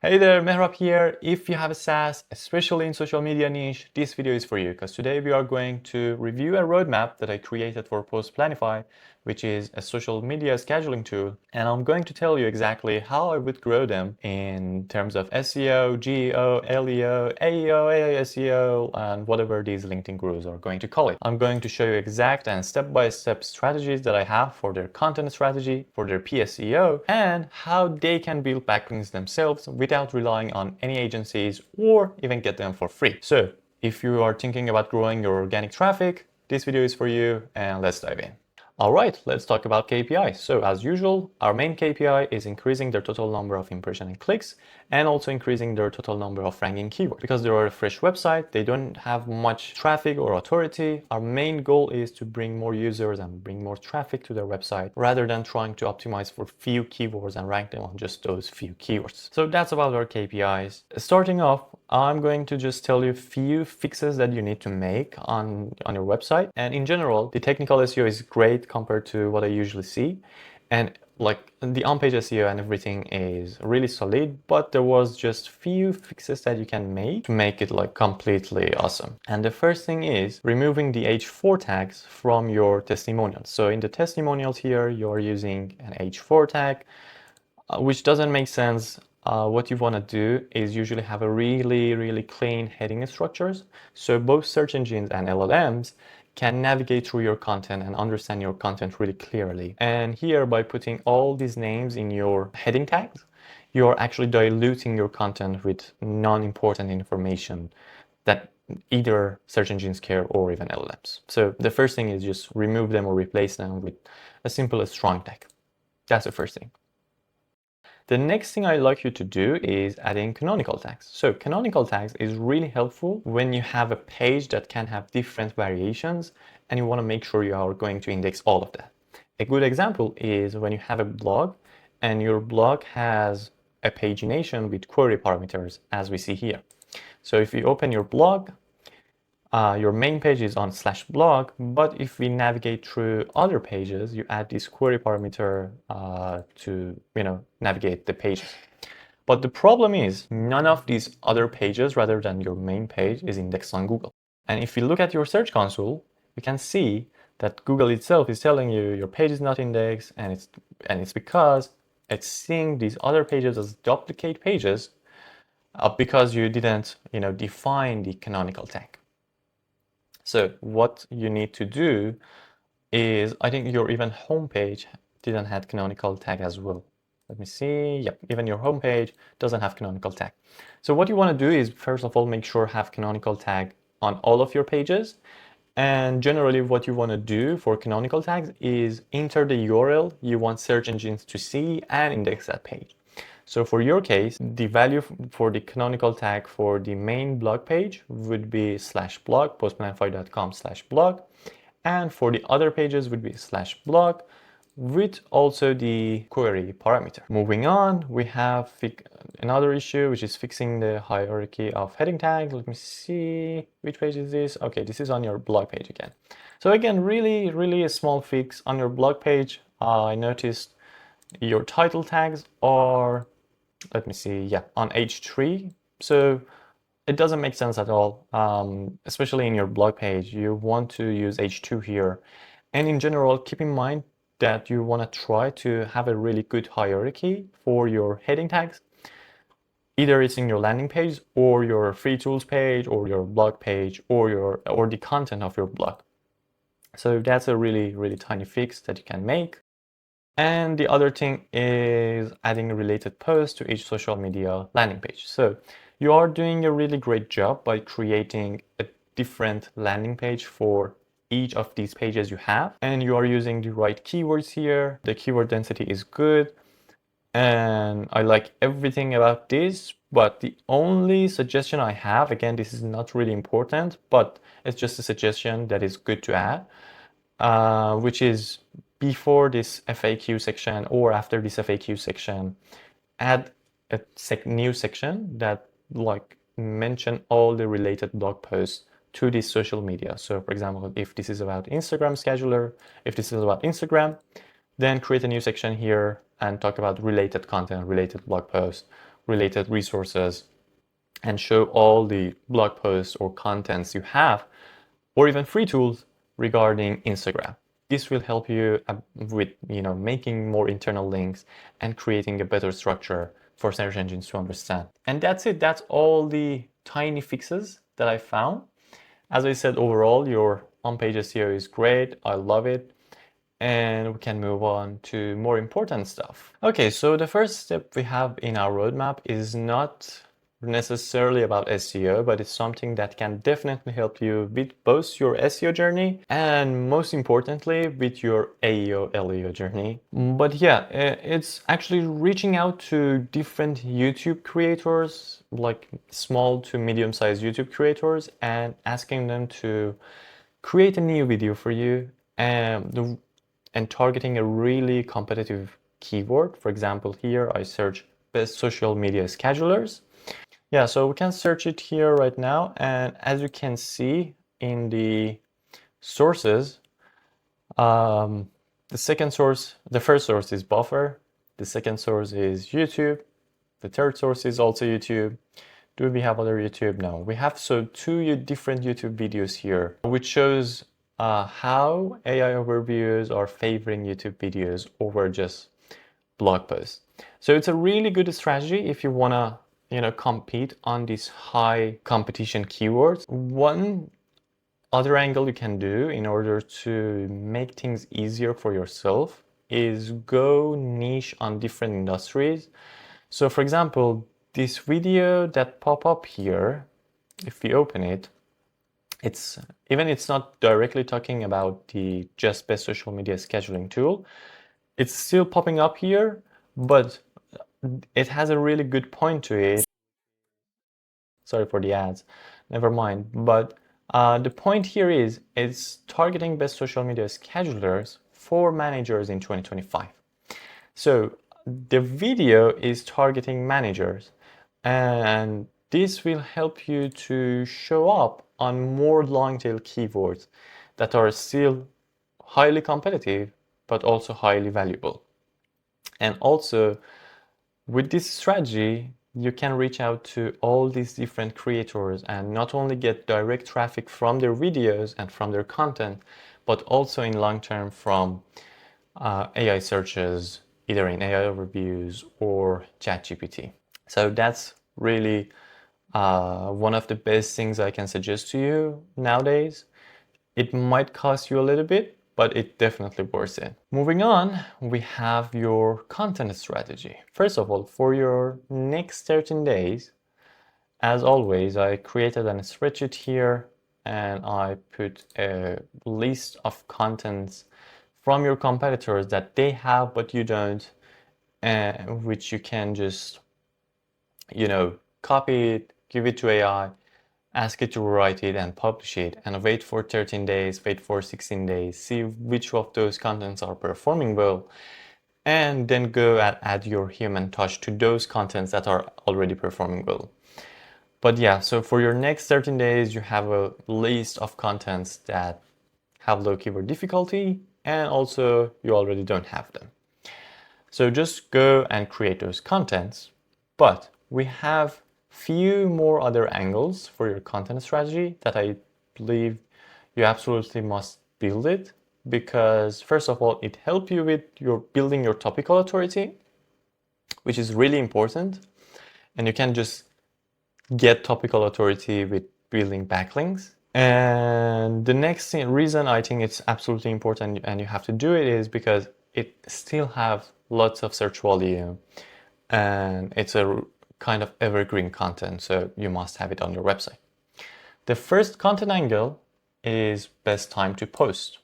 Hey there, Mehrab here. If you have a SaaS, especially in social media niche, this video is for you because today we are going to review a roadmap that I created for PostPlanify, which is a social media scheduling tool. And I'm going to tell you exactly how I would grow them in terms of SEO, GEO, LEO, AEO, AI SEO, and whatever these LinkedIn gurus are going to call it. I'm going to show you exact and step-by-step strategies that I have for their content strategy, for their pSEO, and how they can build backlinks themselves without relying on any agencies or even get them for free. So if you are thinking about growing your organic traffic, this video is for you, and let's dive in. All right, let's talk about KPIs. So as usual, our main KPI is increasing their total number of impressions and clicks, and also increasing their total number of ranking keywords. Because they are a fresh website, they don't have much traffic or authority. Our main goal is to bring more users and bring more traffic to their website rather than trying to optimize for few keywords and rank them on just those few keywords. So that's about our KPIs. Starting off, I'm going to just tell you a few fixes that you need to make on your website. And in general, the technical SEO is great compared to what I usually see. And like the on-page SEO and everything is really solid, but there was just few fixes that you can make to make it like completely awesome. And the first thing is removing the H4 tags from your testimonials. So in the testimonials here, you're using an H4 tag, which doesn't make sense. What you want to do is usually have a really clean heading structures. So both search engines and LLMs can navigate through your content and understand your content really clearly. And here, by putting all these names in your heading tags, you're actually diluting your content with non-important information that either search engines care or even LLMs. So the first thing is just remove them or replace them with a simple strong tag. That's the first thing. The next thing I'd like you to do is adding canonical tags. So canonical tags is really helpful when you have a page that can have different variations and you want to make sure you are going to index all of that. A good example is when you have a blog and your blog has a pagination with query parameters, as we see here. So if you open your blog, your main page is on /blog, but if we navigate through other pages, you add this query parameter to navigate the pages. But the problem is none of these other pages rather than your main page is indexed on Google. And if you look at your search console, you can see that Google itself is telling you your page is not indexed, and it's because it's seeing these other pages as duplicate pages because you didn't define the canonical tag. So what you need to do is, I think your even homepage didn't have canonical tag as well. Let me see. Yep, even your homepage doesn't have canonical tag. So what you want to do is, first of all, make sure have canonical tag on all of your pages. And generally what you want to do for canonical tags is enter the URL you want search engines to see and index that page. So for your case, the value for the canonical tag for the main blog page would be /blog, postplanify.com/blog. And for the other pages would be /blog with also the query parameter. Moving on, we have another issue, which is fixing the hierarchy of heading tags. Let me see, which page is this? Okay, this is on your blog page again. So again, really a small fix on your blog page. I noticed your title tags are, let me see, yeah, on H3. So it doesn't make sense at all, especially in your blog page. You want to use H2 here. And in general, keep in mind that you want to try to have a really good hierarchy for your heading tags. Either it's in your landing page or your free tools page or your blog page or the content of your blog. So that's a really tiny fix that you can make. And the other thing is adding a related post to each social media landing page. So you are doing a really great job by creating a different landing page for each of these pages you have, and you are using the right keywords here. The keyword density is good, and I like everything about this. But the only suggestion I have, again, this is not really important, but it's just a suggestion that is good to add, which is before this FAQ section or after this FAQ section, add a new section that mention all the related blog posts to this social media. So for example, if this is about Instagram scheduler, if this is about Instagram, then create a new section here and talk about related content, related blog posts related resources and show all the blog posts or contents you have, or even free tools regarding Instagram. This will help you with making more internal links and creating a better structure for search engines to understand. And that's it. That's all the tiny fixes that I found. As I said, overall, your on-page SEO is great. I love it. And we can move on to more important stuff. Okay, so the first step we have in our roadmap is not necessarily about SEO, but it's something that can definitely help you with both your SEO journey and most importantly with your AEO LEO journey. But yeah, it's actually reaching out to different YouTube creators, like small to medium-sized YouTube creators, and asking them to create a new video for you and targeting a really competitive keyword. For example, here I search best social media schedulers. Yeah, so we can search it here right now. And as you can see in the sources, the first source is Buffer. The second source is YouTube. The third source is also YouTube. Do we have other YouTube? No, we have two different YouTube videos here, which shows how AI overviews are favoring YouTube videos over just blog posts. So it's a really good strategy if you wanna compete on these high competition keywords. One other angle you can do in order to make things easier for yourself is go niche on different industries. So for example, this video that pop up here, if we open it, it's not directly talking about the just best social media scheduling tool. It's still popping up here, but it has a really good point to it. Sorry for the ads, never mind. But the point here is it's targeting best social media schedulers for managers in 2025. So the video is targeting managers, and this will help you to show up on more long tail keywords that are still highly competitive but also highly valuable. And also with this strategy, you can reach out to all these different creators and not only get direct traffic from their videos and from their content, but also in long term from AI searches, either in AI overviews or ChatGPT. So that's really one of the best things I can suggest to you nowadays. It might cost you a little bit, but it definitely worth it. Moving on, we have your content strategy. First of all, for your next 13 days, as always, I created a spreadsheet here and I put a list of contents from your competitors that they have but you don't, which you can just copy it, give it to AI, ask it to write it and publish it, and wait for 13 days, wait for 16 days, see which of those contents are performing well, and then go and add your human touch to those contents that are already performing well. But yeah, so for your next 13 days, you have a list of contents that have low keyword difficulty, and also you already don't have them. So just go and create those contents, but we have few more other angles for your content strategy that I believe you absolutely must build it, because first of all, it helps you with your building your topical authority, which is really important. And you can just get topical authority with building backlinks. And the next reason I think it's absolutely important and you have to do it is because it still have lots of search volume and it's a kind of evergreen content, so you must have it on your website. The first content angle is best time to post.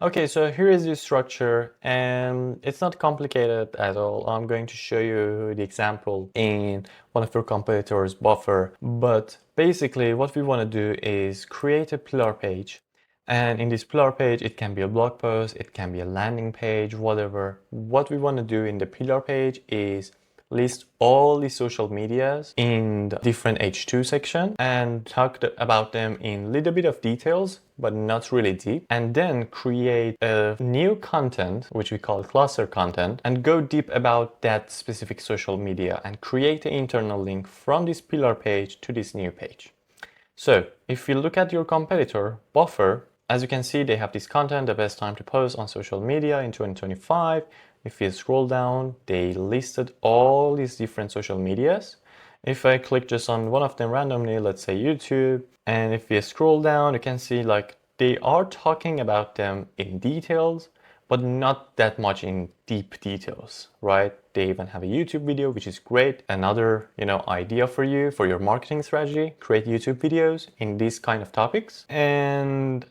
Okay, so here is the structure and it's not complicated at all. I'm going to show you the example in one of your competitors, Buffer. But basically what we want to do is create a pillar page. And in this pillar page, it can be a blog post, it can be a landing page, whatever. What we want to do in the pillar page is list all the social medias in the different H2 section and talk about them in a little bit of details, but not really deep, and then create a new content, which we call cluster content, and go deep about that specific social media and create an internal link from this pillar page to this new page. So if you look at your competitor, Buffer, as you can see, they have this content, the best time to post on social media in 2025. If you scroll down, they listed all these different social medias. If I click just on one of them randomly, let's say YouTube, and if you scroll down, you can see like they are talking about them in details, but not that much in deep details, right? They even have a YouTube video, which is great. Another, idea for you, for your marketing strategy, create YouTube videos in these kind of topics. And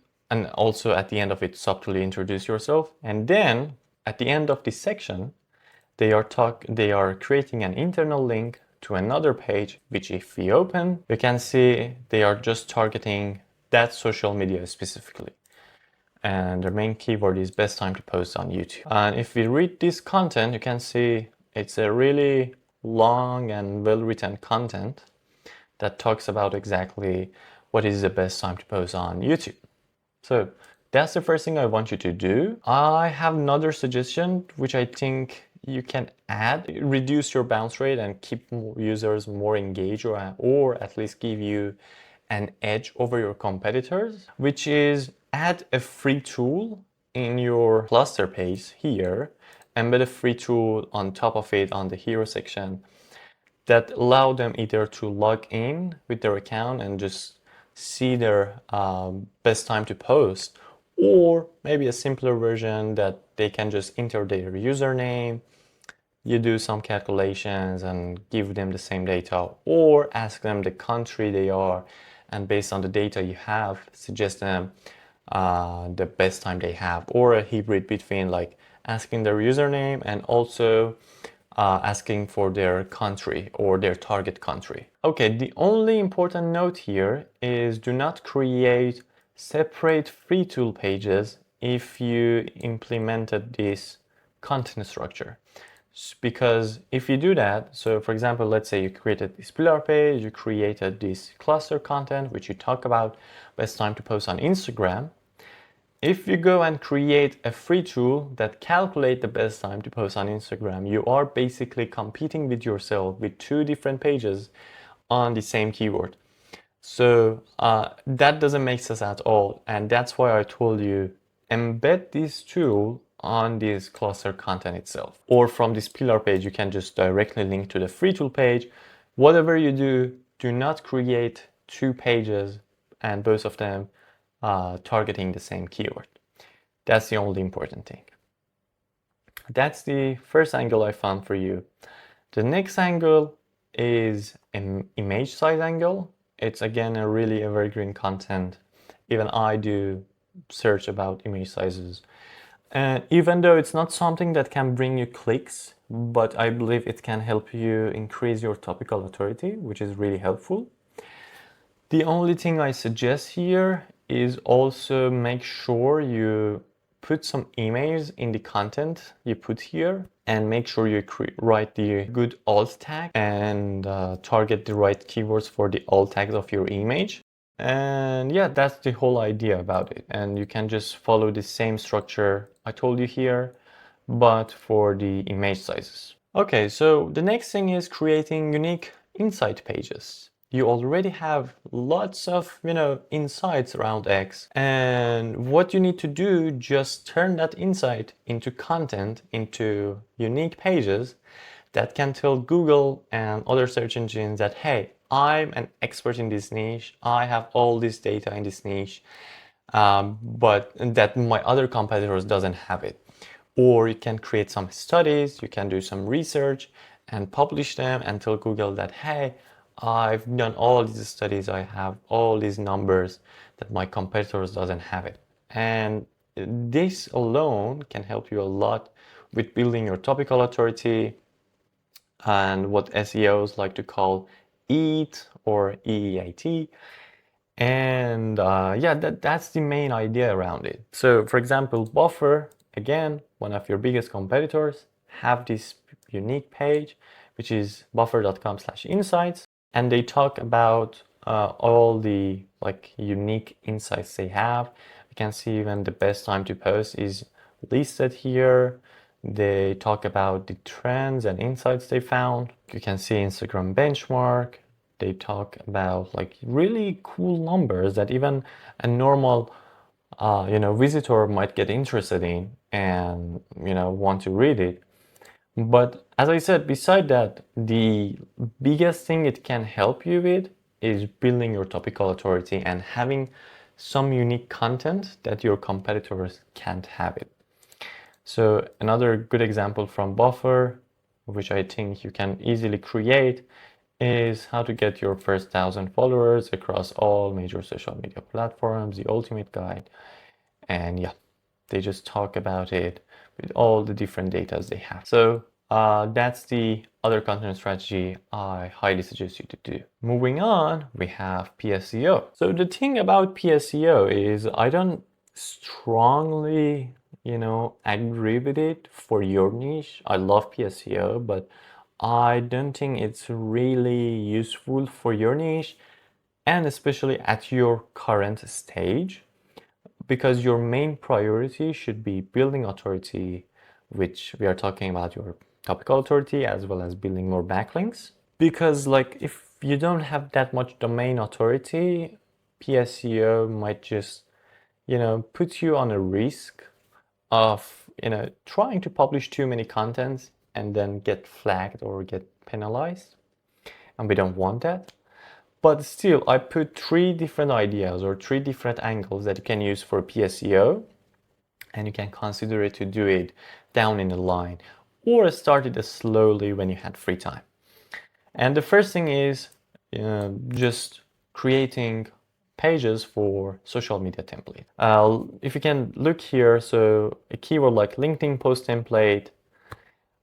also at the end of it, subtly introduce yourself. And then at the end of this section, they are creating an internal link to another page, which if we open, you can see they are just targeting that social media specifically. And their main keyword is best time to post on YouTube. And if we read this content, you can see it's a really long and well-written content that talks about exactly what is the best time to post on YouTube. So that's the first thing I want you to do. I have another suggestion, which I think you can add, reduce your bounce rate and keep users more engaged, or at least give you an edge over your competitors, which is add a free tool in your cluster page here, embed a free tool on top of it on the hero section that allow them either to log in with their account and just see their best time to post, or maybe a simpler version that they can just enter their username, you do some calculations and give them the same data, or ask them the country they are, and based on the data you have, suggest them the best time they have, or a hybrid between like asking their username and also asking for their country or their target country. Okay, the only important note here is do not create separate free tool pages if you implemented this content structure. Because if you do that, so for example, let's say you created this pillar page, you created this cluster content, which you talk about best time to post on Instagram. If you go and create a free tool that calculates the best time to post on Instagram, you are basically competing with yourself with two different pages on the same keyword. So that doesn't make sense at all. And that's why I told you, embed this tool on this cluster content itself. Or from this pillar page, you can just directly link to the free tool page. Whatever you do, do not create two pages and both of them targeting the same keyword. That's the only important thing. That's the first angle I found for you. The next angle is an image size angle. It's again a really evergreen content. Even I do search about image sizes. And even though it's not something that can bring you clicks, but I believe it can help you increase your topical authority, which is really helpful. The only thing I suggest here is also make sure you put some images in the content you put here, and make sure you write the good alt tag and target the right keywords for the alt tags of your image. And yeah, that's the whole idea about it. And you can just follow the same structure I told you here, but for the image sizes. Okay, so the next thing is creating unique insight pages. You already have lots of, insights around X, and what you need to do, just turn that insight into content, into unique pages that can tell Google and other search engines that, hey, I'm an expert in this niche, I have all this data in this niche, but that my other competitors doesn't have it. Or you can create some studies, you can do some research and publish them and tell Google that, hey, I've done all these studies, I have all these numbers that my competitors doesn't have it. And this alone can help you a lot with building your topical authority and what SEOs like to call EAT or EEAT. And yeah, that's the main idea around it. So for example, Buffer, again, one of your biggest competitors, have this unique page which is buffer.com/insights, and they talk about all the like unique insights they have. You can see even the best time to post is listed here. They talk about the trends and insights they found. You can see Instagram benchmark. They talk about like really cool numbers that even a normal visitor might get interested in and want to read it. But as I said, beside that, the biggest thing it can help you with is building your topical authority and having some unique content that your competitors can't have it. So another good example from Buffer, which I think you can easily create, is how to get your first 1,000 followers across all major social media platforms, the ultimate guide. And yeah, they just talk about it with all the different data they have. So that's the other content strategy I highly suggest you to do. Moving on, we have pSEO. So the thing about pSEO is I don't strongly, agree with it for your niche. I love pSEO, but I don't think it's really useful for your niche, and especially at your current stage, because your main priority should be building authority, which we are talking about your topical authority, as well as building more backlinks. Because like if you don't have that much domain authority, pSEO might just, put you on a risk of, trying to publish too many contents and then get flagged or get penalized. And we don't want that. But still, I put 3 different ideas or 3 different angles that you can use for pSEO, and you can consider it to do it down in the line or start it slowly when you had free time. And the first thing is just creating pages for social media template. If you can look here, so a keyword like LinkedIn post template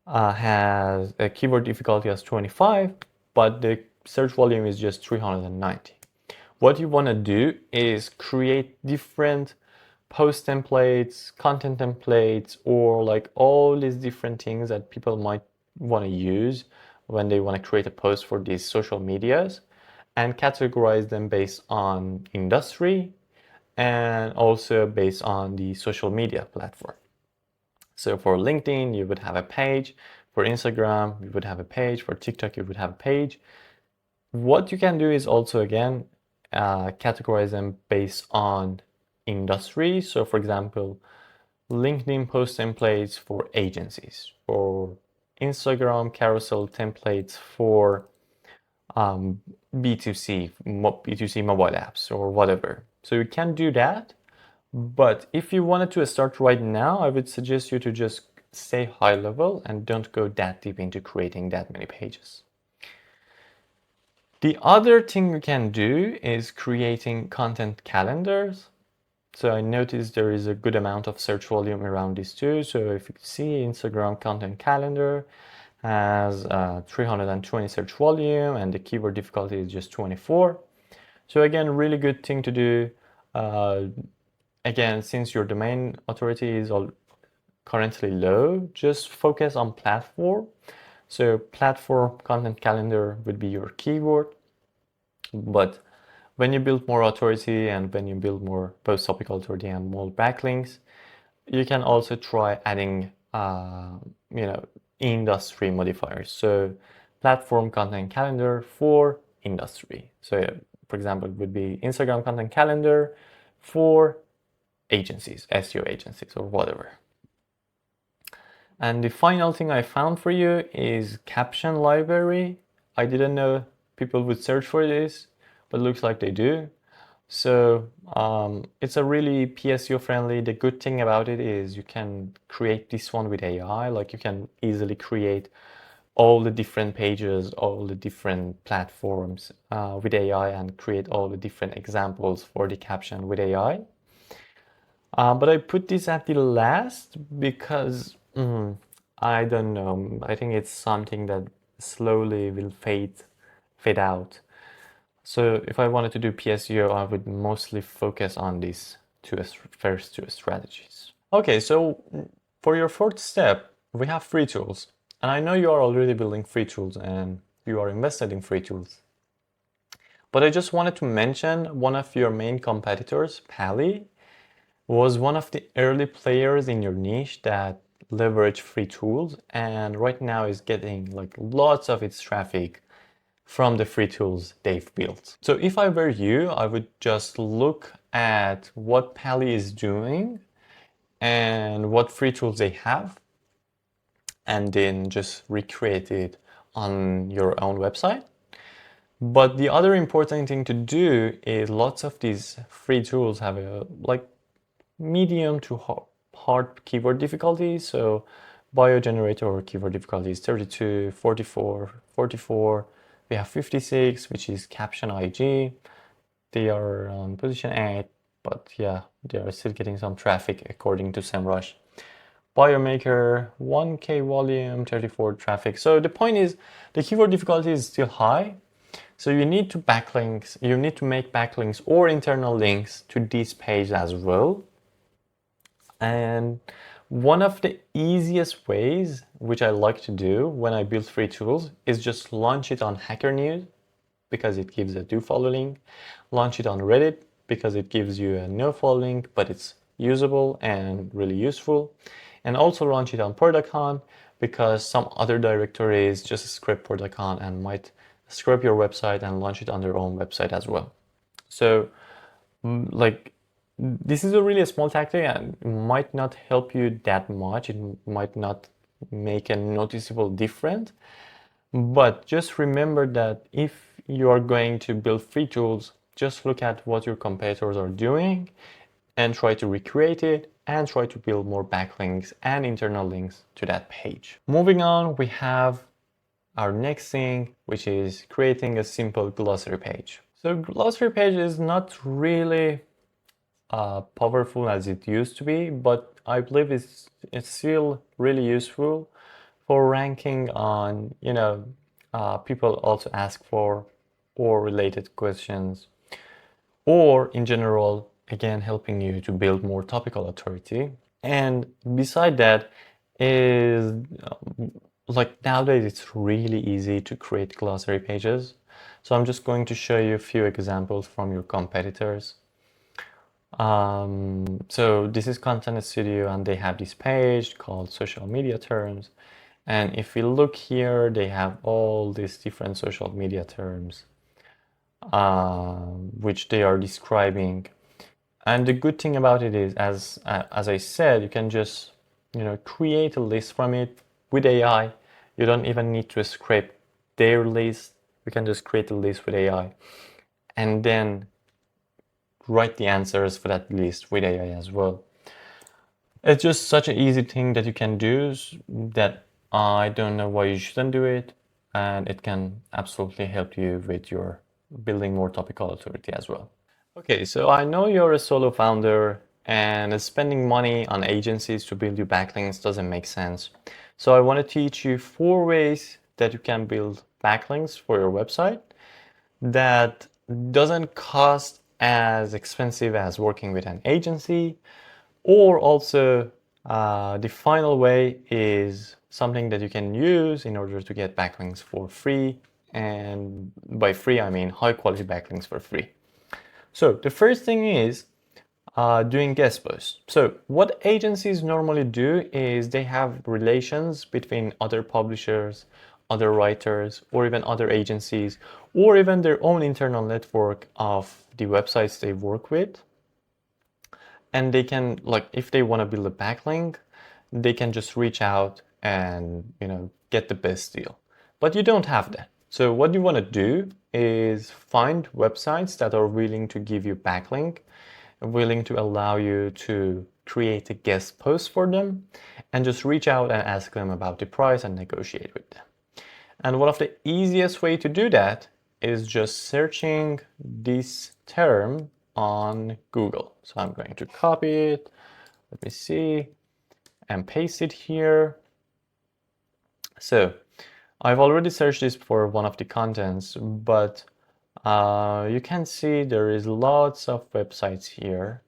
has a keyword difficulty as 25, but the search volume is just 390. What you want to do is create different post templates, content templates, or like all these different things that people might want to use when they want to create a post for these social medias, and categorize them based on industry and also based on the social media platform. So for LinkedIn, you would have a page. For Instagram, you would have a page. For TikTok, you would have a page. What you can do is also, again, categorize them based on industry. So for example, LinkedIn post templates for agencies, or Instagram carousel templates for B2C mobile apps or whatever. So you can do that. But if you wanted to start right now, I would suggest you to just stay high level and don't go that deep into creating that many pages. The other thing you can do is creating content calendars. So I noticed there is a good amount of search volume around these two. So if you see, Instagram content calendar has 320 search volume and the keyword difficulty is just 24. So again, really good thing to do. Again, since your domain authority is currently low, just focus on platform. So platform content calendar would be your keyword. But when you build more authority and when you build more both topical authority and more backlinks, you can also try adding, industry modifiers. So platform content calendar for industry. So for example, it would be Instagram content calendar for agencies, SEO agencies or whatever. And the final thing I found for you is caption library. I didn't know people would search for this, but it looks like they do. So it's a really pSEO friendly. The good thing about it is you can create this one with AI. Like you can easily create all the different pages, all the different platforms with AI, and create all the different examples for the caption with AI. But I put this at the last because I don't know. I think it's something that slowly will fade out. So if I wanted to do pSEO, I would mostly focus on these first two strategies. Okay, so for your fourth step, we have free tools. And I know you are already building free tools and you are invested in free tools. But I just wanted to mention one of your main competitors, Pally, was one of the early players in your niche that leverage free tools and right now is getting like lots of its traffic from the free tools they've built. So if I were you, I would just look at what Pally is doing and what free tools they have and then just recreate it on your own website. But the other important thing to do is lots of these free tools have a like medium to hard keyword difficulty. So bio generator keyword difficulty is 32, 44, 44. We have 56, which is caption IG. They are on position 8, but yeah, they are still getting some traffic according to SEMrush. Biomaker, 1K volume, 34 traffic. So the point is the keyword difficulty is still high. So you need to backlinks, you need to make backlinks or internal links to this page as well. And one of the easiest ways, which I like to do when I build free tools, is just launch it on Hacker News because it gives a do follow link. Launch it on Reddit because it gives you a no follow link, but it's usable and really useful. And also launch it on Product.con because some other directories just scrape Product.con and might scrape your website and launch it on their own website as well. So like this is a really small tactic and might not help you that much. It might not make a noticeable difference. But just remember that if you are going to build free tools, just look at what your competitors are doing and try to recreate it and try to build more backlinks and internal links to that page. Moving on, we have our next thing, which is creating a simple glossary page. So glossary page is not really powerful as it used to be, but I believe it's still really useful for ranking on, people also ask for or related questions, or in general, again, helping you to build more topical authority. And beside that is like nowadays it's really easy to create glossary pages. So I'm just going to show you a few examples from your competitors. So this is Content Studio and they have this page called social media terms. And if we look here, they have all these different social media terms, which they are describing. And the good thing about it is, as I said, you can just, create a list from it with AI. You don't even need to scrape their list. You can just create a list with AI and then write the answers for that list with AI as well. It's just such an easy thing that you can do that I don't know why you shouldn't do it. And it can absolutely help you with your building more topical authority as well. Okay, so I know you're a solo founder and spending money on agencies to build your backlinks doesn't make sense. So I want to teach you 4 ways that you can build backlinks for your website that doesn't cost as expensive as working with an agency, or also the final way is something that you can use in order to get backlinks for free. And by free, I mean high quality backlinks for free. So the first thing is doing guest posts. So what agencies normally do is they have relations between other publishers, other writers, or even other agencies, or even their own internal network of the websites they work with. And they can, like, if they want to build a backlink, they can just reach out and, get the best deal. But you don't have that. So what you want to do is find websites that are willing to give you backlink, willing to allow you to create a guest post for them, and just reach out and ask them about the price and negotiate with them. And one of the easiest way to do that is just searching this term on Google. So I'm going to copy it, let me see, and paste it here. So I've already searched this for one of the contents, but you can see there is lots of websites here.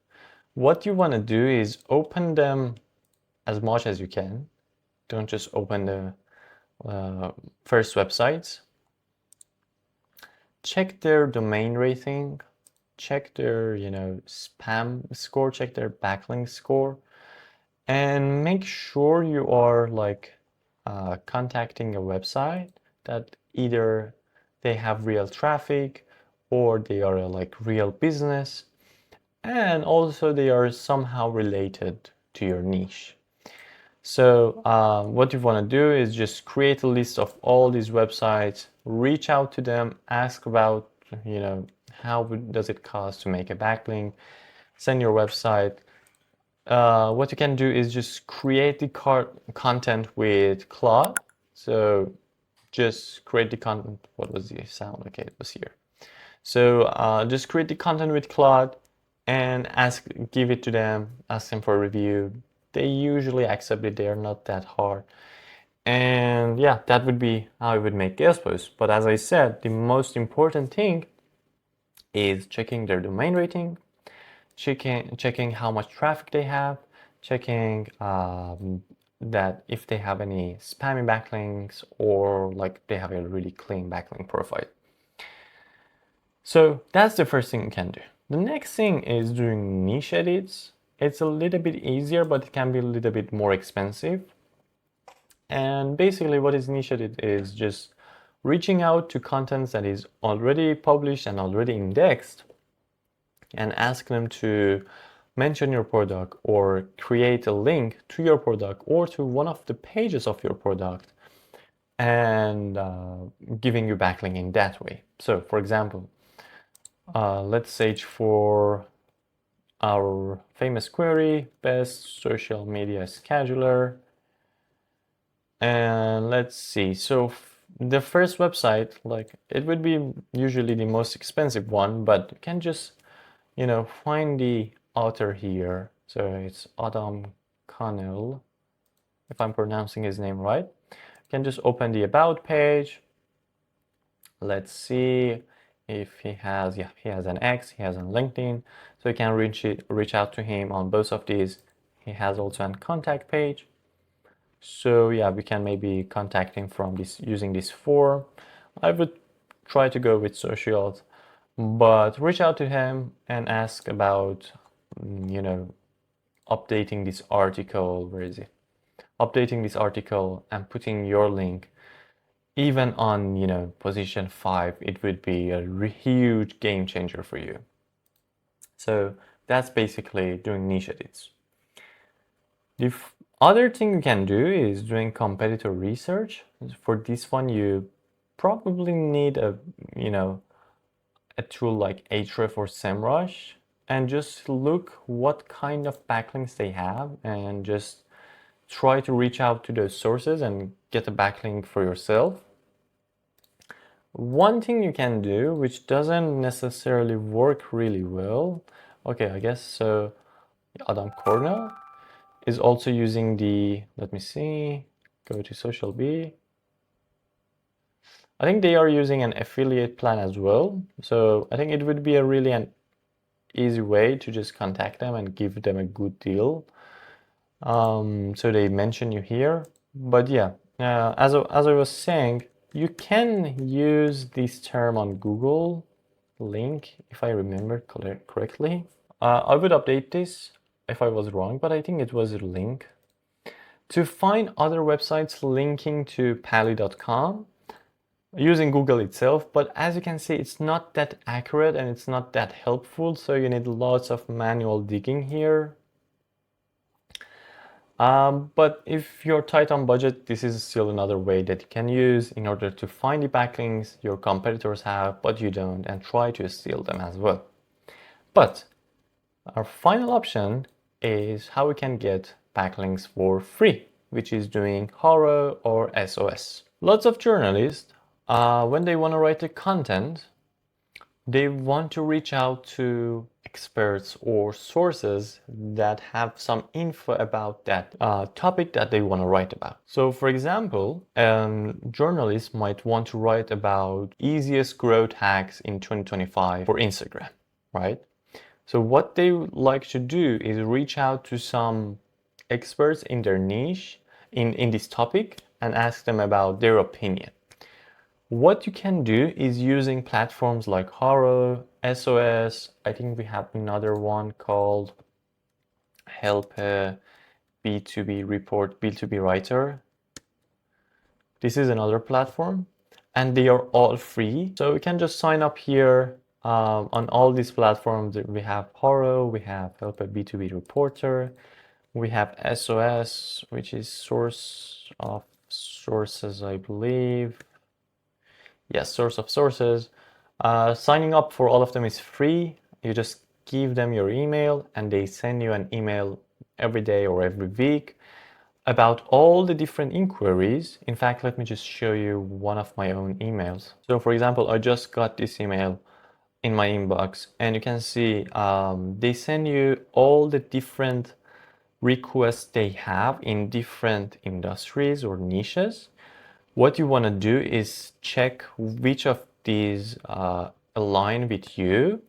What you want to do is open them as much as you can. Don't just open first websites, check their domain rating, check their, spam score, check their backlink score, and make sure you are like contacting a website that either they have real traffic or they are like real business, and also they are somehow related to your niche. So what you want to do is just create a list of all these websites, reach out to them, ask about, how does it cost to make a backlink, send your website. What you can do is just create the content with Claude. So just create the content. What was the sound? Okay, it was here. So just create the content with Claude and give it to them, ask them for a review. They usually accept it. They are not that hard. And yeah, that would be how I would make guest posts. But as I said, the most important thing is checking their domain rating, checking how much traffic they have, checking that if they have any spammy backlinks or like they have a really clean backlink profile. So that's the first thing you can do. The next thing is doing niche edits. It's a little bit easier, but it can be a little bit more expensive. And basically what is niche edit is just reaching out to contents that is already published and already indexed and ask them to mention your product or create a link to your product or to one of the pages of your product and giving you backlink in that way. So for example, let's search for our famous query, best social media scheduler. And let's see, so the first website, like it would be usually the most expensive one, but you can just, find the author here. So it's Adam Connell, if I'm pronouncing his name right. You can just open the about page. Let's see if he has an X, he has a LinkedIn, so you can reach out to him on both of these. He has also a contact page. So yeah, we can maybe contact him from using this form. I would try to go with socials, but reach out to him and ask about, updating this article. Where is it? Updating this article and putting your link. Even on, position 5, it would be a huge game changer for you. So that's basically doing niche edits. The other thing you can do is doing competitor research. For this one, you probably need a tool like Ahrefs or SEMrush, and just look what kind of backlinks they have and just try to reach out to those sources and get a backlink for yourself. One thing you can do, which doesn't necessarily work really well, okay, I guess so, Adam Cornell is also using let me see, go to Social B. I think they are using an affiliate plan as well. So I think it would be an easy way to just contact them and give them a good deal. So they mention you here, but yeah, as I was saying, you can use this term on Google link, if I remember correctly. I would update this if I was wrong, but I think it was a link. To find other websites linking to pali.com using Google itself, but as you can see, it's not that accurate and it's not that helpful, so you need lots of manual digging here. But if you're tight on budget, this is still another way that you can use in order to find the backlinks your competitors have, but you don't, and try to steal them as well. But our final option is how we can get backlinks for free, which is doing Haro or SOS. Lots of journalists, when they want to write the content, they want to reach out to experts or sources that have some info about that topic that they want to write about. So for example, journalists might want to write about easiest growth hacks in 2025 for Instagram, right? So what they like to do is reach out to some experts in their niche in this topic and ask them about their opinion. What you can do is using platforms like Haro, SOS. I think we have another one called Help B2B Report, B2B Writer. This is another platform, and they are all free. So we can just sign up here. On all these platforms, we have Haro, we have Help a B2B Reporter, we have SOS, which is source of sources, I believe. Yes, source of sources. Signing up for all of them is free. You just give them your email and they send you an email every day or every week about all the different inquiries. In fact, let me just show you one of my own emails. So for example, I just got this email in my inbox and you can see they send you all the different requests they have in different industries or niches. What you want to do is check which of these align with you.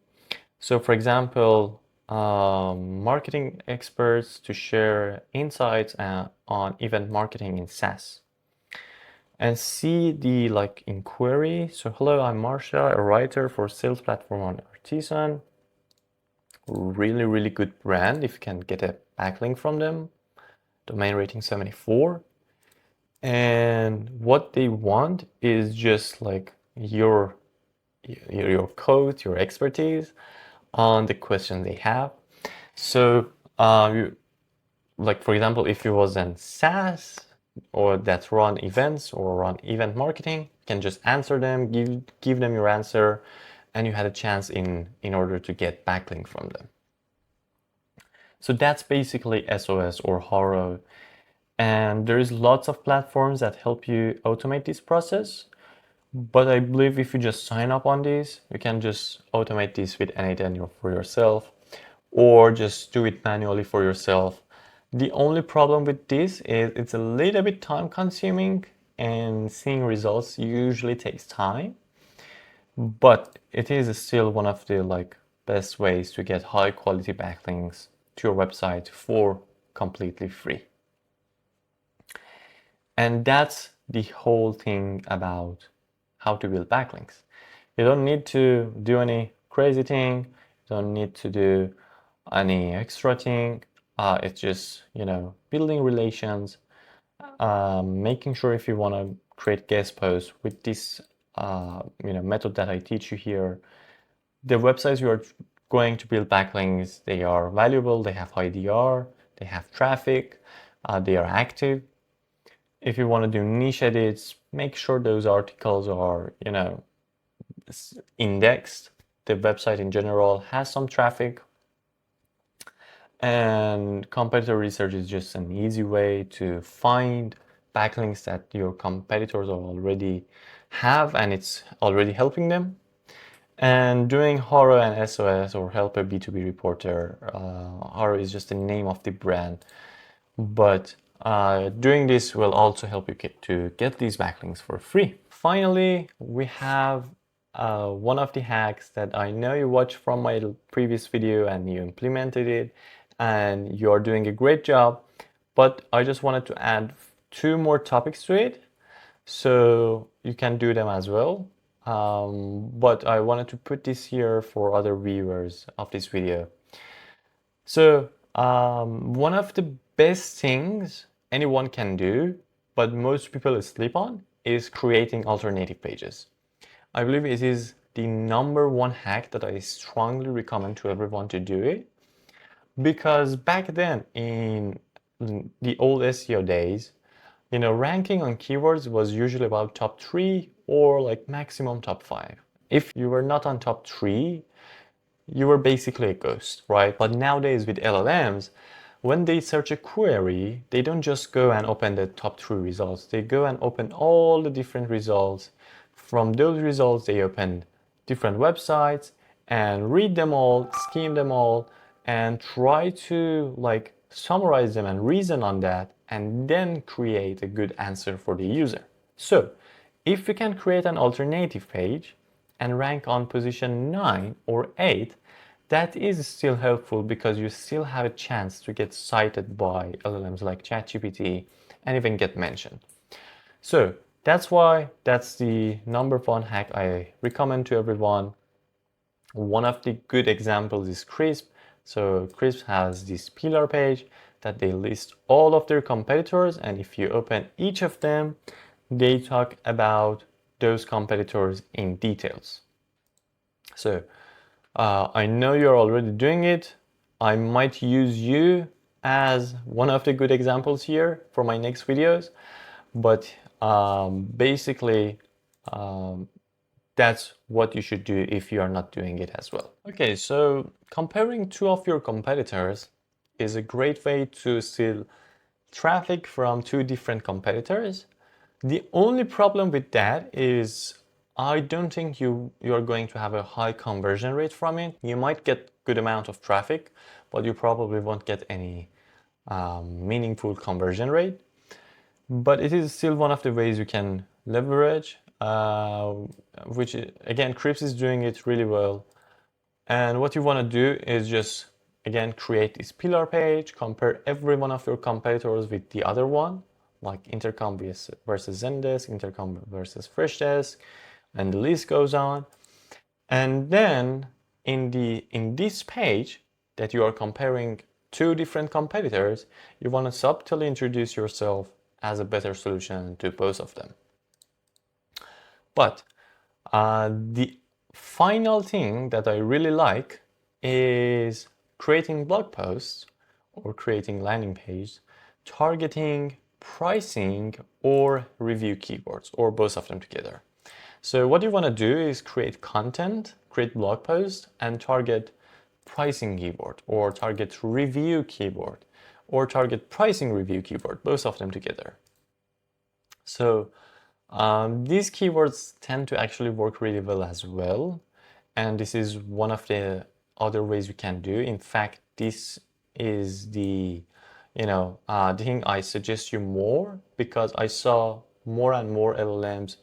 So for example, marketing experts to share insights on event marketing in SaaS. And see the inquiry. So hello, I'm Marsha, a writer for sales platform on Artisan. Really good brand if you can get a backlink from them. Domain rating 74. And what they want is just like your code, your expertise on the question they have. So for example, if it was an SaaS or that run events or run event marketing, you can just answer them, give them your answer, and you had a chance in order to get backlink from them. So that's basically SOS or Haro. And there's lots of platforms that help you automate this process. But I believe if you just sign up on this, you can just automate this with N8N for yourself or just do it manually for yourself. The only problem with this is it's a little bit time consuming and seeing results usually takes time. But it is still one of the best ways to get high quality backlinks to your website for completely free. And that's the whole thing about how to build backlinks. You don't need to do any crazy thing. You don't need to do any extra thing. It's just, building relations, making sure if you want to create guest posts with this, method that I teach you here, the websites you are going to build backlinks, they are valuable, they have high DR, they have traffic, they are active. If you want to do niche edits, make sure those articles are, indexed. The website in general has some traffic. And competitor research is just an easy way to find backlinks that your competitors already have and it's already helping them. And doing Haro and SOS or Help a B2B Reporter, Haro is just the name of the brand. But doing this will also help you to get these backlinks for free. Finally, we have one of the hacks that I know you watched from my previous video and you implemented it and you're doing a great job, but I just wanted to add 2 more topics to it so you can do them as well. But I wanted to put this here for other viewers of this video. So one of the best things anyone can do, but most people sleep on, is creating alternative pages. I believe it is the #1 hack that I strongly recommend to everyone to do it. Because back then in the old SEO days, ranking on keywords was usually about top 3 or maximum top 5. If you were not on top 3, you were basically a ghost, right? But nowadays with LLMs, when they search a query, they don't just go and open the top 3 results. They go and open all the different results. From those results, they open different websites and read them all, skim them all, and try to summarize them and reason on that, and then create a good answer for the user. So if you can create an alternative page and rank on position 9 or 8, that is still helpful because you still have a chance to get cited by LLMs like ChatGPT and even get mentioned. So that's why that's the number one hack I recommend to everyone. One of the good examples is Crisp. So Crisp has this pillar page that they list all of their competitors, and if you open each of them, they talk about those competitors in details. So I know you're already doing it. I might use you as one of the good examples here for my next videos, but basically that's what you should do if you are not doing it as well. Okay, so comparing two of your competitors is a great way to steal traffic from two different competitors. The only problem with that is I don't think you're going to have a high conversion rate from it. You might get good amount of traffic, but you probably won't get any meaningful conversion rate. But it is still one of the ways you can leverage, which again, Crips is doing it really well. And what you want to do is just, again, create this pillar page, compare every one of your competitors with the other one, like Intercom versus Zendesk, Intercom versus Freshdesk, and the list goes on. And then in this page that you are comparing two different competitors, you want to subtly introduce yourself as a better solution to both of them. But the final thing that I really like is creating blog posts or creating landing pages targeting pricing or review keywords, or both of them together. So what you want to do is create content, create blog posts, and target pricing keyword, or target review keyword, or target pricing review keyword, both of them together. So these keywords tend to actually work really well as well. And this is one of the other ways we can do. In fact, this is the thing I suggest you more, because I saw more and more LLMs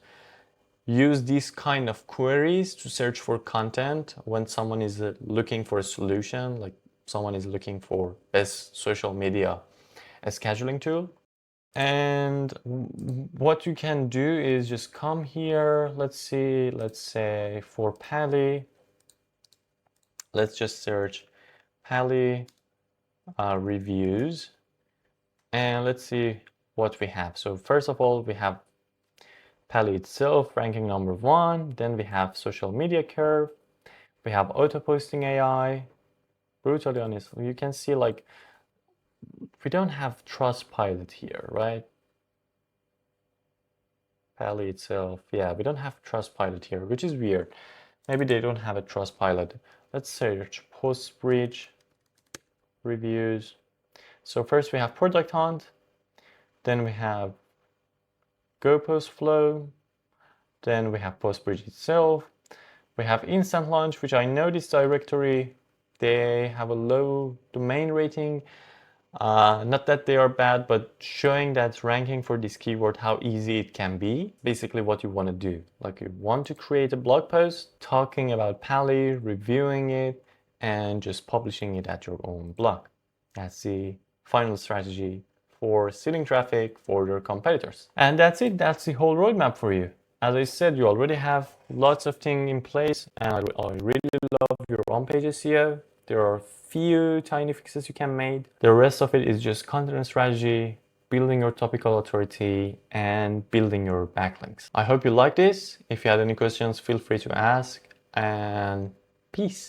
use these kind of queries to search for content when someone is looking for a solution, like someone is looking for best social media scheduling tool. And what you can do is just come here. Let's say for Pally, let's just search Pally reviews, and let's see what we have. So first of all, we have Pally itself ranking number 1. Then we have social media curve. We have auto posting AI. Brutally honest, you can see like we don't have Trustpilot here, right? Pally itself, yeah, we don't have Trustpilot here, which is weird. Maybe they don't have a Trustpilot. Let's search post-bridge reviews. So first we have product hunt, then we have Go Post Flow, then we have PostBridge itself. We have Instant Launch, which I know this directory, they have a low domain rating. Not that they are bad, but showing that ranking for this keyword, how easy it can be. Basically what you want to do, like you want to create a blog post talking about Pally, reviewing it, and just publishing it at your own blog. That's the final strategy for stealing traffic for your competitors. And that's it. That's the whole roadmap for you. As I said, you already have lots of things in place, and I really love your on-page SEO. There are few tiny fixes you can make. The rest of it is just content strategy, building your topical authority, and building your backlinks. I hope you like this. If you had any questions, feel free to ask, and peace.